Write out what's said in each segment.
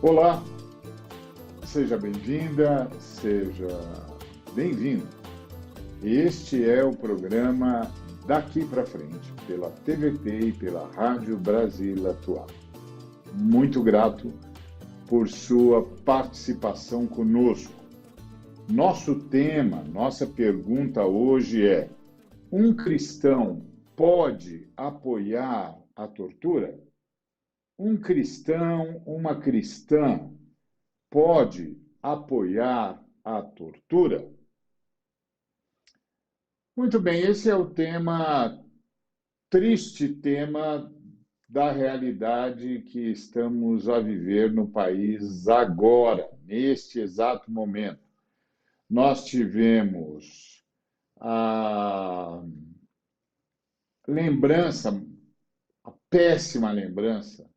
Olá, seja bem-vinda, seja bem-vindo. Este é o programa Daqui para Frente, pela TVT e pela Rádio Brasil Atual. Muito grato por sua participação conosco. Nosso tema, nossa pergunta hoje é: um cristão pode apoiar a tortura? Um cristão, uma cristã pode apoiar a tortura? Muito bem, esse é o tema, triste tema da realidade que estamos a viver no país agora, neste exato momento. Nós tivemos a lembrança, a péssima lembrança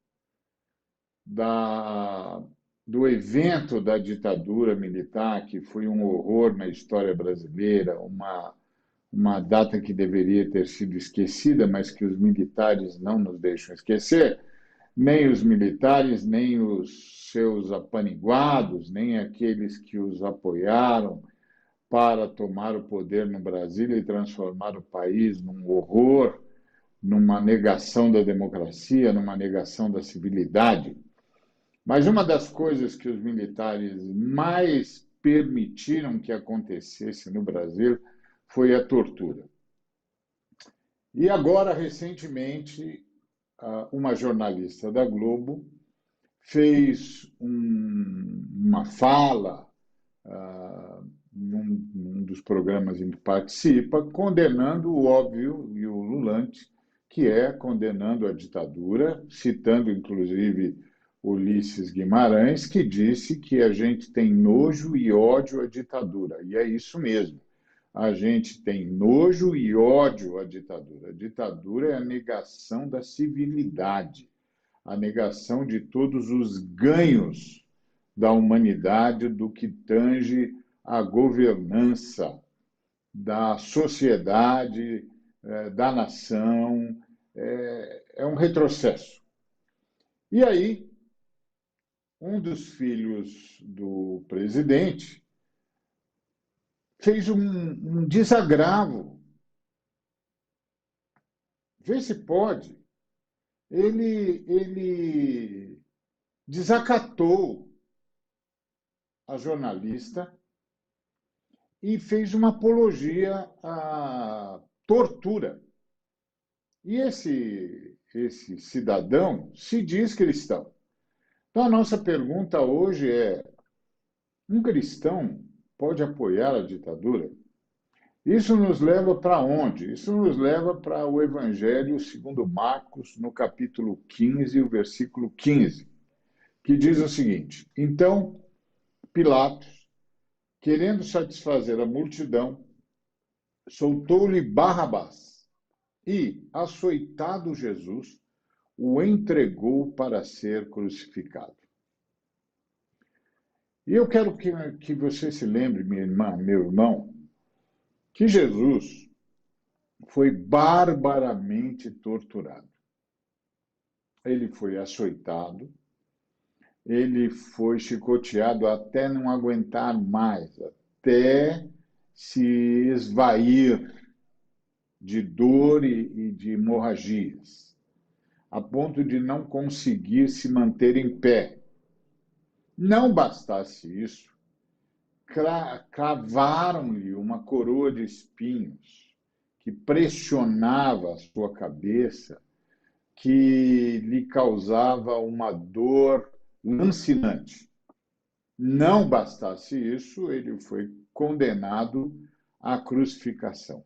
do evento da ditadura militar, que foi um horror na história brasileira, uma data que deveria ter sido esquecida, mas que os militares não nos deixam esquecer, nem os militares, nem os seus apaniguados, nem aqueles que os apoiaram para tomar o poder no Brasil e transformar o país num horror, numa negação da democracia, numa negação da civilidade. Mas uma das coisas que os militares mais permitiram que acontecesse no Brasil foi a tortura. E agora, recentemente, uma jornalista da Globo fez uma fala num dos programas em que participa, condenando o óbvio e o ululante, que é condenando a ditadura, citando inclusive Ulisses Guimarães, que disse que a gente tem nojo e ódio à ditadura. E é isso mesmo. A gente tem nojo e ódio à ditadura. A ditadura é a negação da civilidade, a negação de todos os ganhos da humanidade do que tange a governança da sociedade, da nação. É um retrocesso. E aí, um dos filhos do presidente fez um desagravo. Vê se pode. Ele desacatou a jornalista e fez uma apologia à tortura. E esse cidadão se diz cristão. Então, a nossa pergunta hoje é: um cristão pode apoiar a ditadura? Isso nos leva para onde? Isso nos leva para o Evangelho segundo Marcos, no capítulo 15, o versículo 15, que diz o seguinte: então, Pilatos, querendo satisfazer a multidão, soltou-lhe Barrabás e, açoitado Jesus, o entregou para ser crucificado. E eu quero que você se lembre, minha irmã, meu irmão, que Jesus foi barbaramente torturado. Ele foi açoitado, ele foi chicoteado até não aguentar mais, até se esvair de dor e de hemorragias, a ponto de não conseguir se manter em pé. Não bastasse isso, cravaram-lhe uma coroa de espinhos que pressionava a sua cabeça, que lhe causava uma dor lancinante. Não bastasse isso, ele foi condenado à crucificação.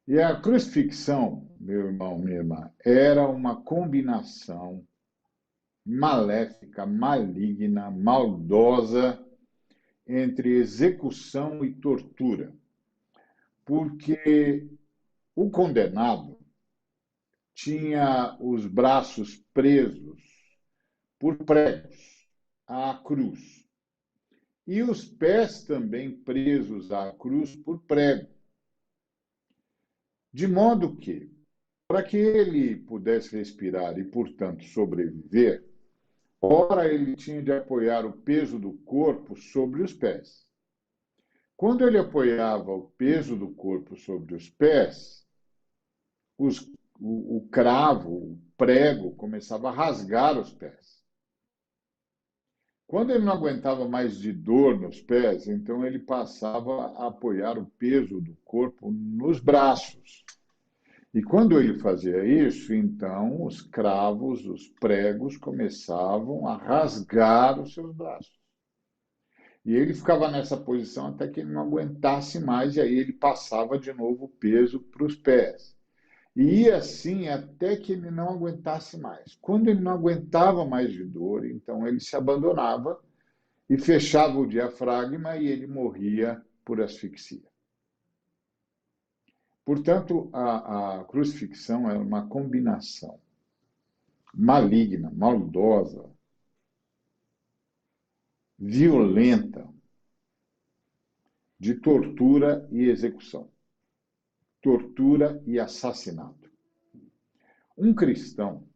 E a crucifixão, meu irmão, minha irmã, era uma combinação maléfica, maligna, maldosa entre execução e tortura. Porque o condenado tinha os braços presos por pregos à cruz e os pés também presos à cruz por prego. De modo que, para que ele pudesse respirar e, portanto, sobreviver, ora ele tinha de apoiar o peso do corpo sobre os pés. Quando ele apoiava o peso do corpo sobre os pés, os, o cravo, o prego, começava a rasgar os pés. Quando ele não aguentava mais de dor nos pés, então ele passava a apoiar o peso do corpo nos braços. E quando ele fazia isso, então os cravos, os pregos começavam a rasgar os seus braços. E ele ficava nessa posição até que ele não aguentasse mais, e aí ele passava de novo o peso para os pés. E ia assim até que ele não aguentasse mais. Quando ele não aguentava mais de dor, então ele se abandonava e fechava o diafragma e ele morria por asfixia. Portanto, a crucifixão é uma combinação maligna, maldosa, violenta de tortura e execução, tortura e assassinato. Um cristão,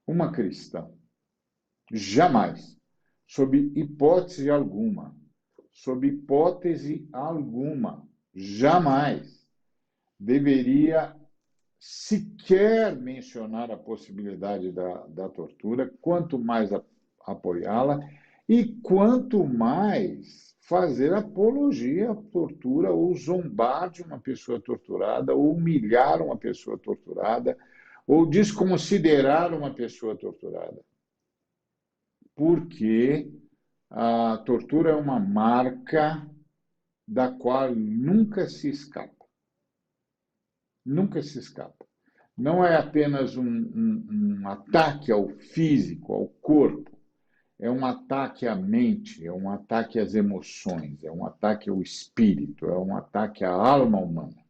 uma cristã, jamais, sob hipótese alguma, jamais deveria sequer mencionar a possibilidade da tortura, quanto mais apoiá-la e quanto mais fazer apologia à tortura ou zombar de uma pessoa torturada ou humilhar uma pessoa torturada ou desconsiderar uma pessoa torturada. Porque a tortura é uma marca da qual nunca se escapa. Nunca se escapa. Não é apenas um ataque ao físico, ao corpo, é um ataque à mente, é um ataque às emoções, é um ataque ao espírito, é um ataque à alma humana.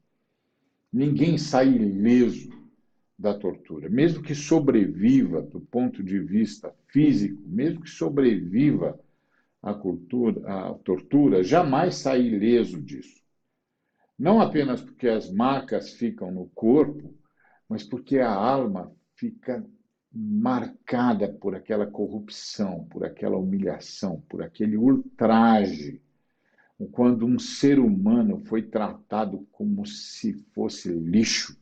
Ninguém sai ileso da tortura, mesmo que sobreviva do ponto de vista físico, mesmo que sobreviva à tortura, jamais sai ileso disso. Não apenas porque as marcas ficam no corpo, mas porque a alma fica marcada por aquela corrupção, por aquela humilhação, por aquele ultraje. Quando um ser humano foi tratado como se fosse lixo,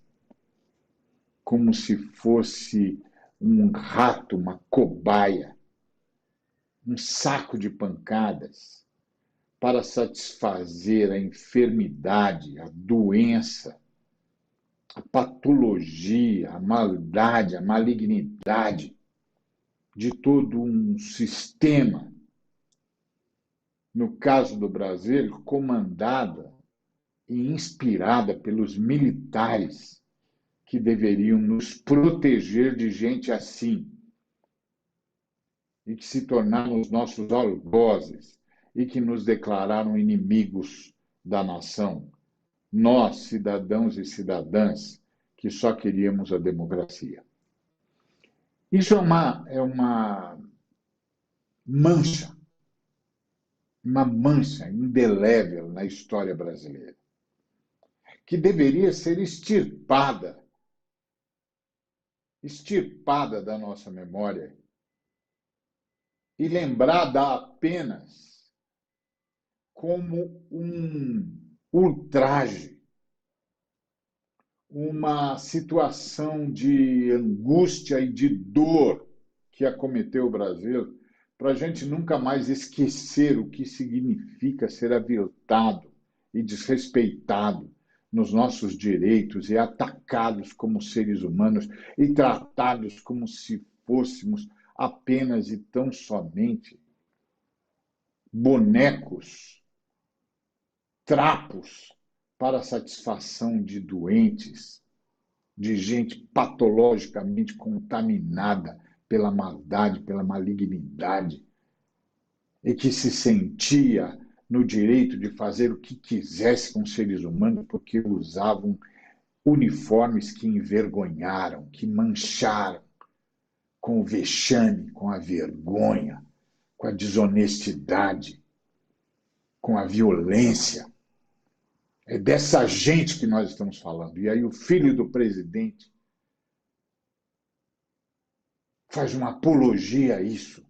como se fosse um rato, uma cobaia, um saco de pancadas, para satisfazer a enfermidade, a doença, a patologia, a maldade, a malignidade de todo um sistema, no caso do Brasil, comandada e inspirada pelos militares que deveriam nos proteger de gente assim e que se tornaram os nossos algozes e que nos declararam inimigos da nação. Nós, cidadãos e cidadãs, que só queríamos a democracia. Isso é mancha, uma mancha indelével na história brasileira, que deveria ser extirpada da nossa memória e lembrada apenas como um ultraje, uma situação de angústia e de dor que acometeu o Brasil, para a gente nunca mais esquecer o que significa ser aviltado e desrespeitado nos nossos direitos e atacados como seres humanos e tratados como se fôssemos apenas e tão somente bonecos, trapos para a satisfação de doentes, de gente patologicamente contaminada pela maldade, pela malignidade, e que se sentia no direito de fazer o que quisesse com seres humanos porque usavam uniformes que envergonharam, que mancharam com o vexame, com a vergonha, com a desonestidade, com a violência. É dessa gente que nós estamos falando. E aí o filho do presidente faz uma apologia a isso.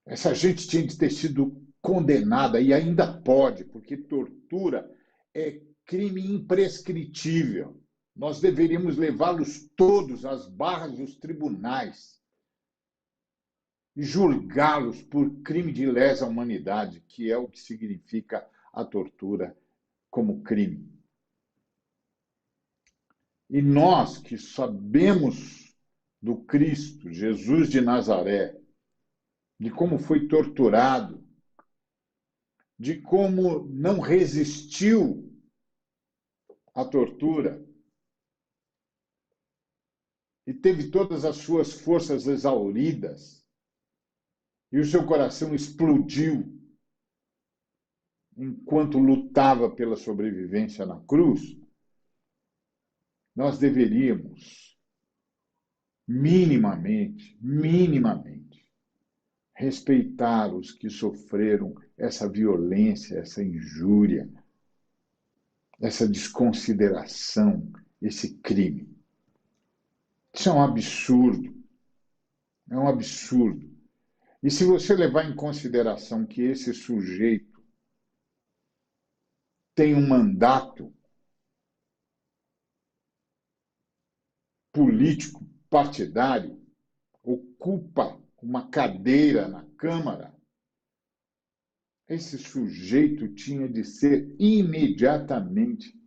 Essa gente tinha de ter sido condenada e ainda pode, porque tortura é crime imprescritível. Nós deveríamos levá-los todos às barras dos tribunais e julgá-los por crime de lesa humanidade, que é o que significa a tortura como crime. E nós que sabemos do Cristo, Jesus de Nazaré, de como foi torturado, de como não resistiu à tortura e teve todas as suas forças exauridas e o seu coração explodiu enquanto lutava pela sobrevivência na cruz, nós deveríamos minimamente respeitar os que sofreram essa violência, essa injúria, essa desconsideração, esse crime. Isso é um absurdo. É um absurdo. E se você levar em consideração que esse sujeito tem um mandato político partidário, ocupa uma cadeira na Câmara, esse sujeito tinha de ser imediatamente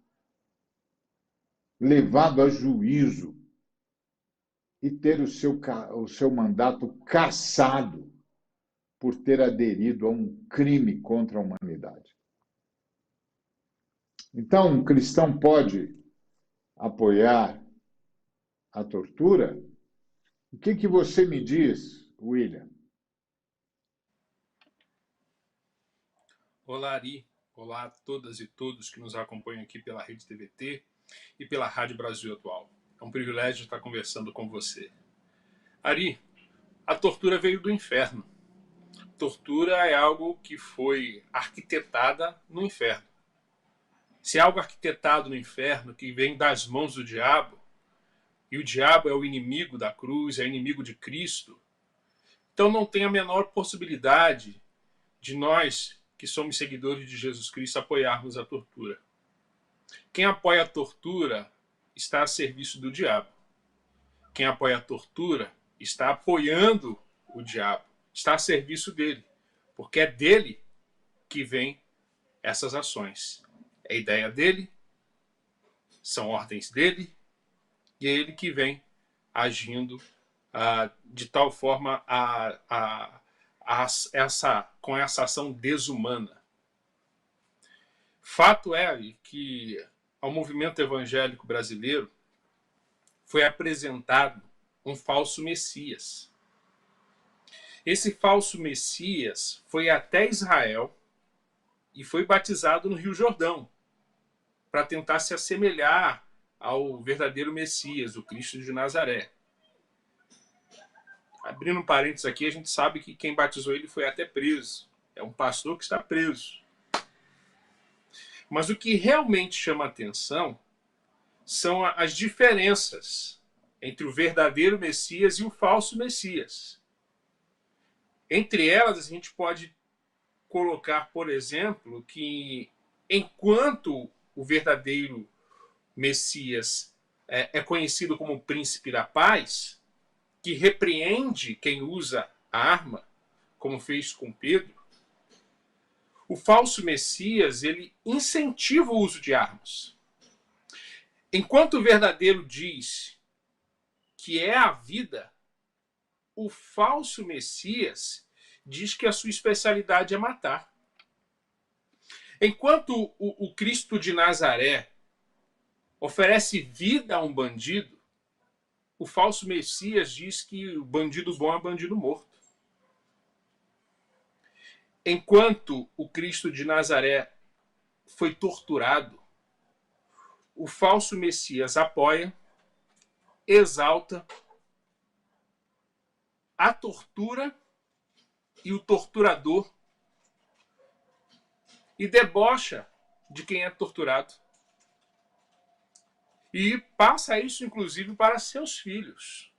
levado a juízo e ter o seu mandato cassado por ter aderido a um crime contra a humanidade. Então, um cristão pode apoiar a tortura? O que você me diz, William? Olá, Ari. Olá a todas e todos que nos acompanham aqui pela Rede TVT e pela Rádio Brasil Atual. É um privilégio estar conversando com você. Ari, a tortura veio do inferno. Tortura é algo que foi arquitetada no inferno. Se é algo arquitetado no inferno, que vem das mãos do diabo, e o diabo é o inimigo da cruz, é o inimigo de Cristo, então não tem a menor possibilidade de nós, que somos seguidores de Jesus Cristo, apoiarmos a tortura. Quem apoia a tortura está a serviço do diabo. Quem apoia a tortura está apoiando o diabo, está a serviço dele, porque é dele que vem essas ações. É a ideia dele, são ordens dele, e é ele que vem agindo de tal forma com essa ação desumana. Fato é que ao movimento evangélico brasileiro foi apresentado um falso Messias. Esse falso Messias foi até Israel e foi batizado no Rio Jordão para tentar se assemelhar ao verdadeiro Messias, o Cristo de Nazaré. Abrindo um parênteses aqui, a gente sabe que quem batizou ele foi até preso. É um pastor que está preso. Mas o que realmente chama atenção são as diferenças entre o verdadeiro Messias e o falso Messias. Entre elas, a gente pode colocar, por exemplo, que enquanto o verdadeiro Messias é conhecido como o príncipe da paz, que repreende quem usa a arma, como fez com Pedro, o falso Messias ele incentiva o uso de armas. Enquanto o verdadeiro diz que é a vida, o falso Messias diz que a sua especialidade é matar. Enquanto o Cristo de Nazaré oferece vida a um bandido, o falso Messias diz que o bandido bom é bandido morto. Enquanto o Cristo de Nazaré foi torturado, o falso Messias apoia, exalta a tortura e o torturador e debocha de quem é torturado. E passa isso, inclusive, para seus filhos.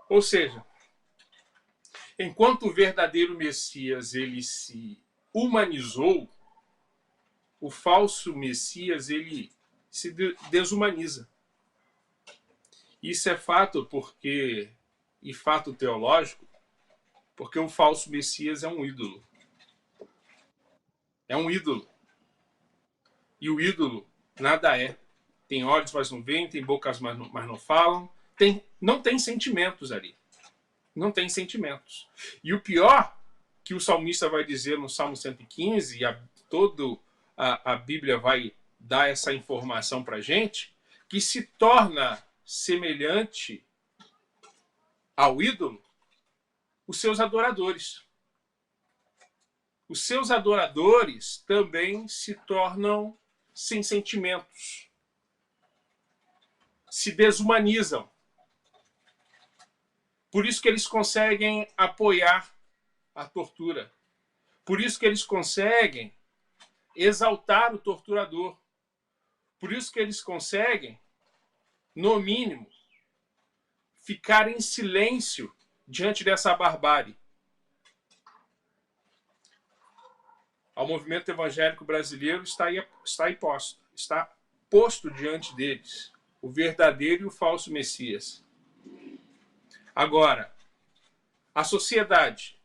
Ou seja, enquanto o verdadeiro Messias ele se humanizou, o falso Messias ele se desumaniza. Isso é fato porque, e fato teológico, porque o falso Messias é um ídolo. É um ídolo. E o ídolo nada é. Tem olhos, mas não veem, tem bocas, mas não falam. Não tem sentimentos ali. Não tem sentimentos. E o pior, que o salmista vai dizer no Salmo 115, e toda a Bíblia vai dar essa informação para a gente, que se torna semelhante ao ídolo os seus adoradores. Os seus adoradores também se tornam sem sentimentos. Se desumanizam. Por isso que eles conseguem apoiar a tortura. Por isso que eles conseguem exaltar o torturador. Por isso que eles conseguem, no mínimo, ficar em silêncio diante dessa barbárie. Ao movimento evangélico brasileiro está aí posto. Está posto diante deles o verdadeiro e o falso Messias. Agora, a sociedade,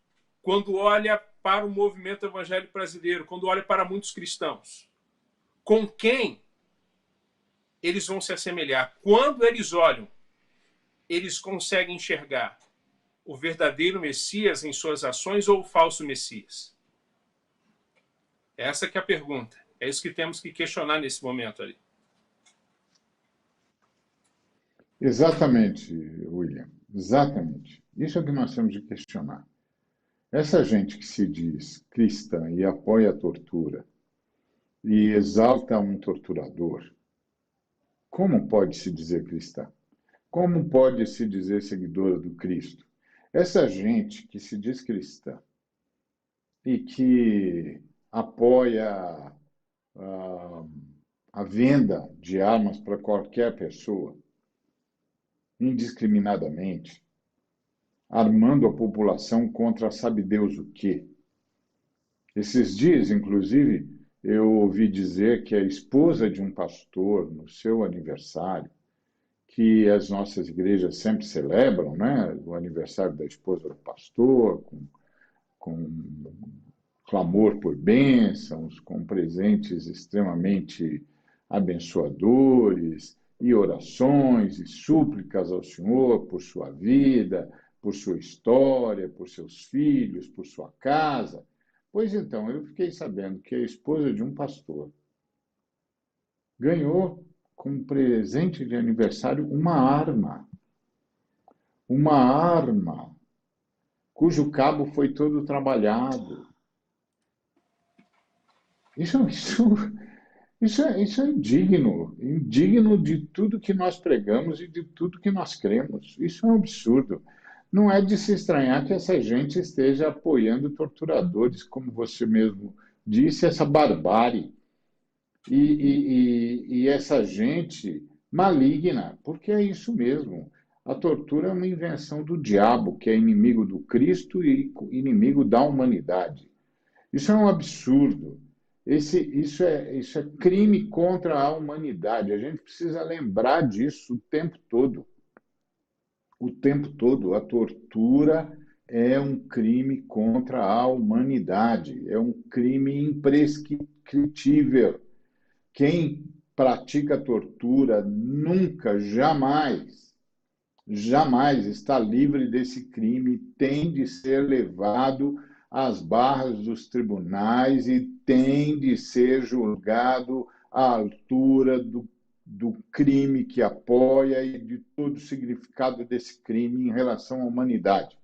quando olha para o movimento evangélico brasileiro, quando olha para muitos cristãos, com quem eles vão se assemelhar? Quando eles olham, eles conseguem enxergar o verdadeiro Messias em suas ações ou o falso Messias? Essa que é a pergunta. É isso que temos que questionar nesse momento ali. Exatamente, William. Exatamente. Isso é o que nós temos de questionar. Essa gente que se diz cristã e apoia a tortura e exalta um torturador, como pode se dizer cristã? Como pode se dizer seguidora do Cristo? Essa gente que se diz cristã e que apoia a venda de armas para qualquer pessoa, indiscriminadamente, armando a população contra sabe Deus o quê. Esses dias, inclusive, eu ouvi dizer que a esposa de um pastor, no seu aniversário, que as nossas igrejas sempre celebram, né? O aniversário da esposa do pastor, com clamor por bênçãos, com presentes extremamente abençoadores, e orações e súplicas ao Senhor por sua vida, por sua história, por seus filhos, por sua casa. Pois então, eu fiquei sabendo que a esposa de um pastor ganhou como presente de aniversário uma arma, cujo cabo foi todo trabalhado. Isso é indigno, indigno de tudo que nós pregamos e de tudo que nós cremos. Isso é um absurdo. Não é de se estranhar que essa gente esteja apoiando torturadores, como você mesmo disse, essa barbárie. E essa gente maligna, porque é isso mesmo. A tortura é uma invenção do diabo, que é inimigo do Cristo e inimigo da humanidade. Isso é um absurdo. Isso é crime contra a humanidade. A gente precisa lembrar disso o tempo todo. O tempo todo. A tortura é um crime contra a humanidade. É um crime imprescritível. Quem pratica tortura nunca, jamais, jamais está livre desse crime, tem de ser levado às barras dos tribunais e tem de ser julgado à altura do crime que apoia e de todo o significado desse crime em relação à humanidade.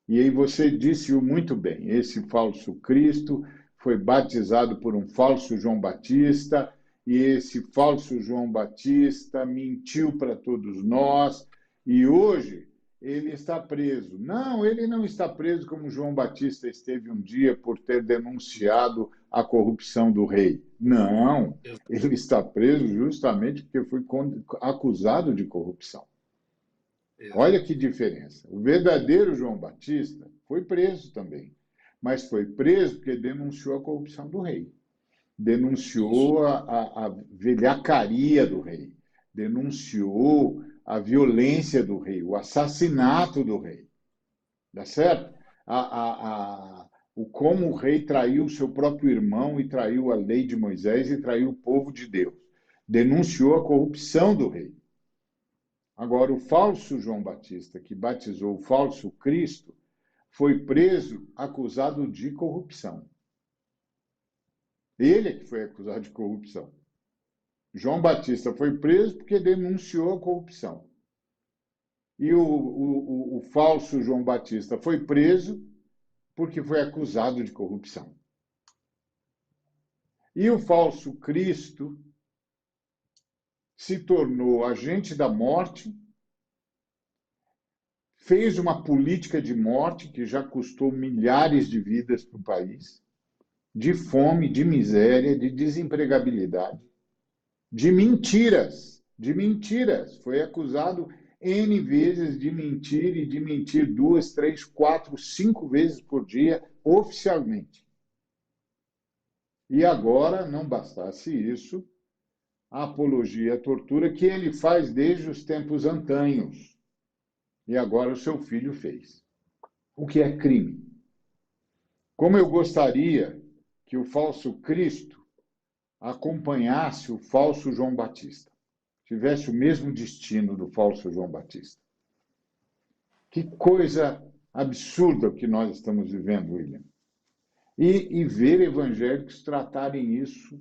E aí você disse-o muito bem, esse falso Cristo foi batizado por um falso João Batista, e esse falso João Batista mentiu para todos nós, e hoje ele está preso. Não, ele não está preso como João Batista esteve um dia por ter denunciado a corrupção do rei. Não, ele está preso justamente porque foi acusado de corrupção. Olha que diferença. O verdadeiro João Batista foi preso também, mas foi preso porque denunciou a corrupção do rei, Isso. denunciou a velhacaria do rei, denunciou a violência do rei, o assassinato do rei. Tá certo? O como o rei traiu o seu próprio irmão e traiu a lei de Moisés e traiu o povo de Deus. Denunciou a corrupção do rei. Agora, o falso João Batista, que batizou o falso Cristo, foi preso acusado de corrupção. Ele é que foi acusado de corrupção. João Batista foi preso porque denunciou a corrupção. E o falso João Batista foi preso porque foi acusado de corrupção. E o falso Cristo se tornou agente da morte, fez uma política de morte que já custou milhares de vidas para o país, de fome, de miséria, de desempregabilidade, de mentiras, de mentiras. Foi acusado N vezes de mentir e de mentir 2, 3, 4, 5 vezes por dia, oficialmente. E agora, não bastasse isso, a apologia à tortura que ele faz desde os tempos antanhos. E agora o seu filho fez. O que é crime. Como eu gostaria que o falso Cristo acompanhasse o falso João Batista, tivesse o mesmo destino do falso João Batista. Que coisa absurda o que nós estamos vivendo, William. E ver evangélicos tratarem isso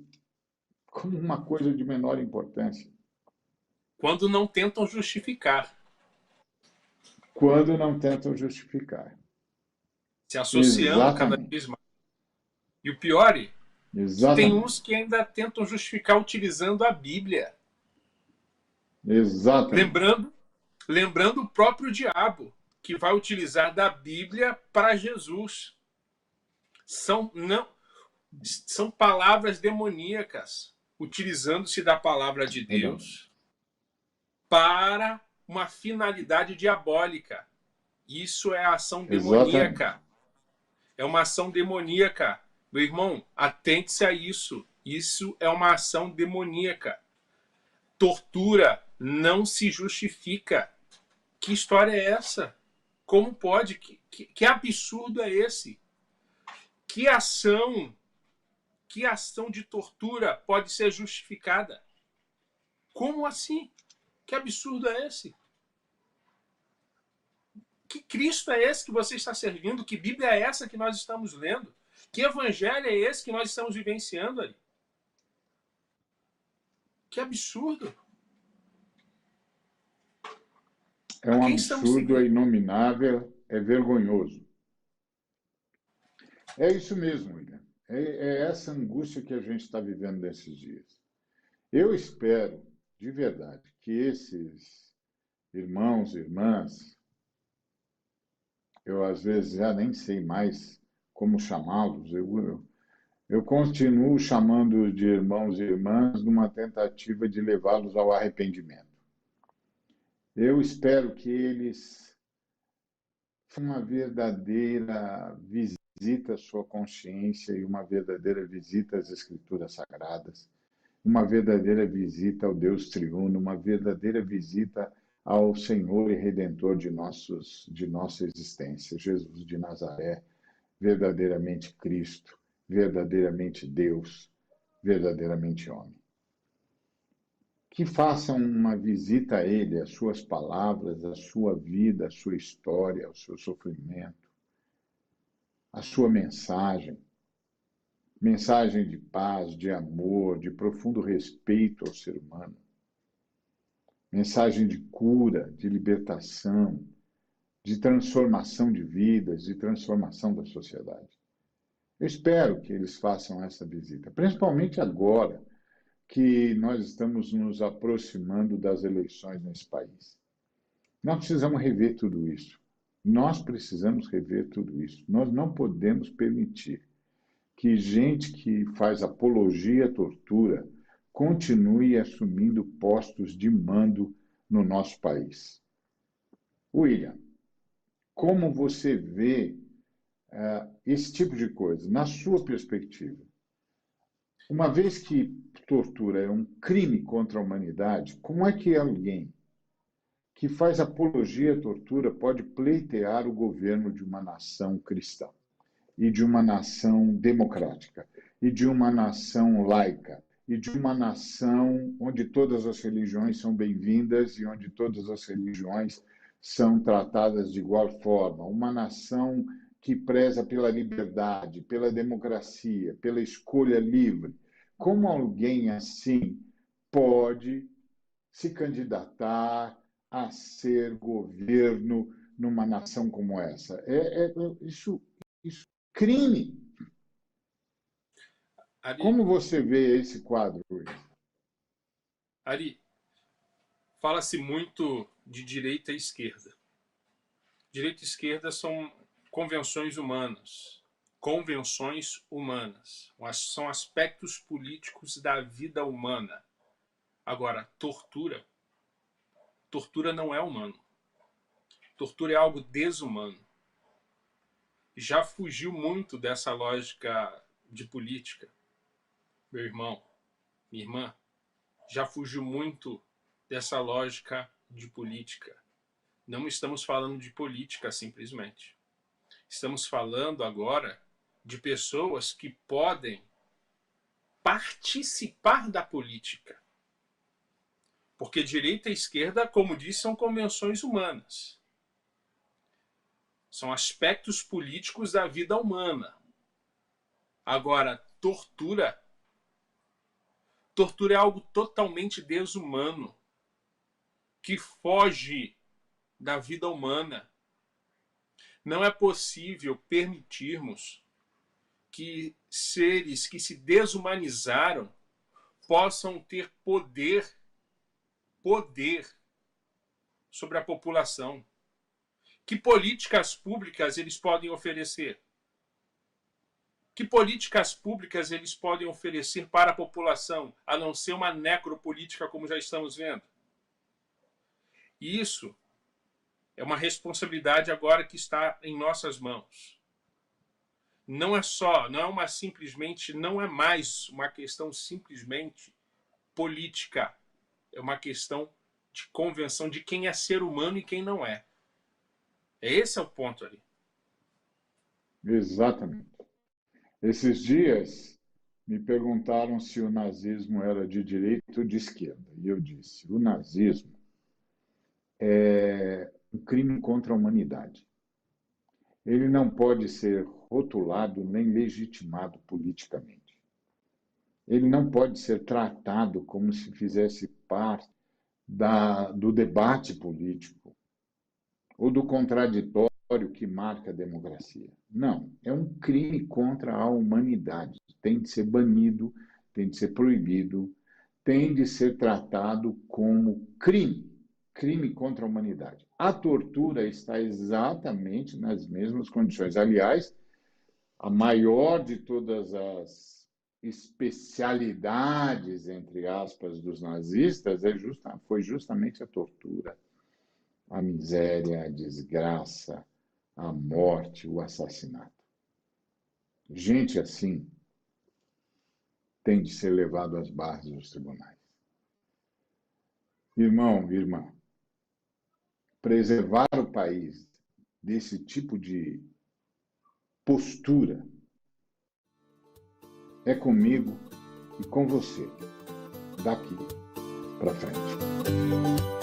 como uma coisa de menor importância. Quando não tentam justificar. Quando não tentam justificar. Se associando cada vez Exatamente. mais. E o pior é que tem uns Exatamente. que ainda tentam justificar utilizando a Bíblia. Exatamente. Lembrando o próprio diabo, que vai utilizar da Bíblia para Jesus. São palavras demoníacas, utilizando-se da palavra de Deus para uma finalidade diabólica. Isso é ação Exatamente. demoníaca. É uma ação demoníaca. Meu irmão, atente-se a isso. Isso é uma ação demoníaca. Tortura não se justifica. Que história é essa? Como pode? Que absurdo é esse? Que ação de tortura pode ser justificada? Como assim? Que absurdo é esse? Que Cristo é esse que você está servindo? Que Bíblia é essa que nós estamos lendo? Que evangelho é esse que nós estamos vivenciando ali? Que absurdo! É A um quem estamos absurdo, é seguindo? inominável, é vergonhoso. É isso mesmo, William. É essa angústia que a gente está vivendo nesses dias. Eu espero, de verdade, que esses irmãos e irmãs, eu às vezes já nem sei mais como chamá-los, eu continuo chamando de irmãos e irmãs numa tentativa de levá-los ao arrependimento. Eu espero que eles façam uma verdadeira visita à sua consciência e uma verdadeira visita às Escrituras Sagradas, uma verdadeira visita ao Deus triuno, uma verdadeira visita ao Senhor e Redentor de nossa existência, Jesus de Nazaré, verdadeiramente Cristo, verdadeiramente Deus, verdadeiramente homem. Que façam uma visita a Ele, às suas palavras, à sua vida, à sua história, ao seu sofrimento, à sua mensagem. Mensagem de paz, de amor, de profundo respeito ao ser humano. Mensagem de cura, de libertação, de transformação de vidas, de transformação da sociedade. Eu espero que eles façam essa visita, principalmente agora que nós estamos nos aproximando das eleições nesse país. Nós precisamos rever tudo isso. Nós precisamos rever tudo isso. Nós não podemos permitir que gente que faz apologia à tortura continue assumindo postos de mando no nosso país. William, como você vê esse tipo de coisa, na sua perspectiva? Uma vez que tortura é um crime contra a humanidade, como é que alguém que faz apologia à tortura pode pleitear o governo de uma nação cristã, e de uma nação democrática, e de uma nação laica, e de uma nação onde todas as religiões são bem-vindas e onde todas as religiões são tratadas de igual forma, uma nação que preza pela liberdade, pela democracia, pela escolha livre? Como alguém assim pode se candidatar a ser governo numa nação como essa? Isso é crime. Ari, Como você vê esse quadro, Luiz? Ari, fala-se muito de direita e esquerda. Direita e esquerda são convenções humanas. Convenções humanas. São aspectos políticos da vida humana. Agora, tortura não é humano. Tortura é algo desumano. Já fugiu muito dessa lógica de política. Meu irmão, minha irmã, já fugiu muito dessa lógica de política. Não estamos falando de política simplesmente. Estamos falando agora de pessoas que podem participar da política. Porque direita e esquerda, como disse, são convenções humanas. São aspectos políticos da vida humana. Agora, tortura é algo totalmente desumano, que foge da vida humana. Não é possível permitirmos que seres que se desumanizaram possam ter poder sobre a população. Que políticas públicas eles podem oferecer? Que políticas públicas eles podem oferecer para a população, a não ser uma necropolítica como já estamos vendo? E isso é uma responsabilidade agora que está em nossas mãos. Não é mais uma questão simplesmente política. É uma questão de convenção de quem é ser humano e quem não é. Esse é o ponto ali. Exatamente. Esses dias me perguntaram se o nazismo era de direita ou de esquerda. E eu disse: o nazismo é um crime contra a humanidade. Ele não pode ser rotulado nem legitimado politicamente. Ele não pode ser tratado como se fizesse parte do debate político ou do contraditório que marca a democracia. Não, é um crime contra a humanidade. Tem de ser banido, tem de ser proibido, tem de ser tratado como crime contra a humanidade. A tortura está exatamente nas mesmas condições. Aliás, a maior de todas as especialidades, entre aspas, dos nazistas foi justamente a tortura, a miséria, a desgraça, a morte, o assassinato. Gente assim tem de ser levado às barras dos tribunais. Irmão, irmã, preservar o país desse tipo de postura é comigo e com você, daqui para frente.